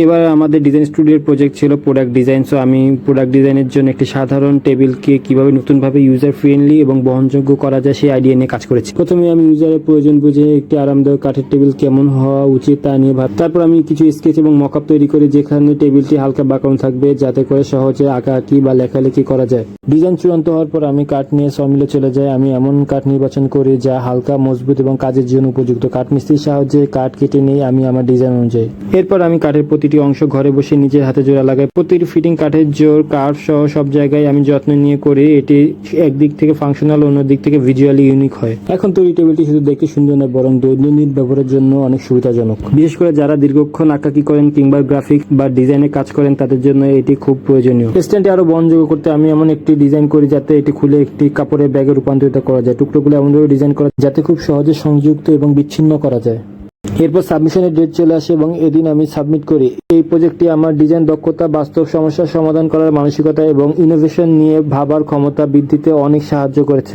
এবার আমাদের ডিজাইন স্টুডিওর প্রজেক্ট ছিল প্রোডাক্ট ডিজাইন। সো আমি প্রোডাক্ট ডিজাইনের জন্য একটি সাধারণ টেবিলকে কিভাবে নতুনভাবে ইউজার ফ্রেন্ডলি এবং বহনযোগ্য করা যায় সেই আইডিয়া নিয়ে কাজ করেছি। প্রথমে আমি ইউজারের প্রয়োজন বুঝে একটি আরামদায়ক কাঠের টেবিল কেমন হওয়া উচিত তা নিয়ে ভাব। তারপর আমি কিছু স্কেচ এবং মকআপ তৈরি করি যেখানে টেবিলটি হালকা বাঁকানো থাকবে যাতে করে সহজে আঁকাআঁকি বা লেখালেখি করা যায়। ডিজাইন চূড়ান্ত হওয়ার পর আমি কাঠ নিয়ে সমিলে চলে যাই। আমি এমন কাঠ নির্বাচন করি যা হালকা, মজবুত এবং কাজের জন্য উপযুক্ত। কাঠমিস্ত্রির সাহায্যে কাঠ কেটে নিই আমি আমার ডিজাইন অনুযায়ী। এরপর আমি কাঠের প্রতিটি অংশ ঘরে বসে নিজের হাতে জোড়া লাগাই। প্রতিটি ফিটিং কাঠের জোর, কাঠ সহ সব জায়গায় আমি যত্ন নিয়ে করি এটি একদিক থেকে ফাংশনাল, অন্য দিক থেকে ভিজুয়ালি ইউনিক হয়। এখন তৈরি টেবিলটি শুধু দেখতে সুন্দর নয় বরং দৈনন্দিন ব্যবহারের জন্য অনেক সুবিধাজনক। বিশেষ করে যারা দীর্ঘক্ষণ আঁকাকি করেন কিংবা গ্রাফিক বা ডিজাইনে কাজ করেন তাদের জন্য এটি খুব প্রয়োজনীয়। স্ট্যান্ডটি আরো বহনযোগ্য করতে আমি এমন একটি ডিজাইন করি যাতে এটি খুলে একটি কাপড়ের ব্যাগে রূপান্তরিত করা যায়। টুকরোগুলো এমনভাবে ডিজাইন করা যাতে খুব সহজে সংযুক্ত এবং বিচ্ছিন্ন করা যায়। এরপর সাবমিশনের ডেট চলে আসে এবং এদিন আমি সাবমিট করি। এই প্রজেক্টটি আমার ডিজাইন দক্ষতা, বাস্তব সমস্যার সমাধান করার মানসিকতা এবং ইনোভেশন নিয়ে ভাবার ক্ষমতা বৃদ্ধিতে অনেক সাহায্য করেছে।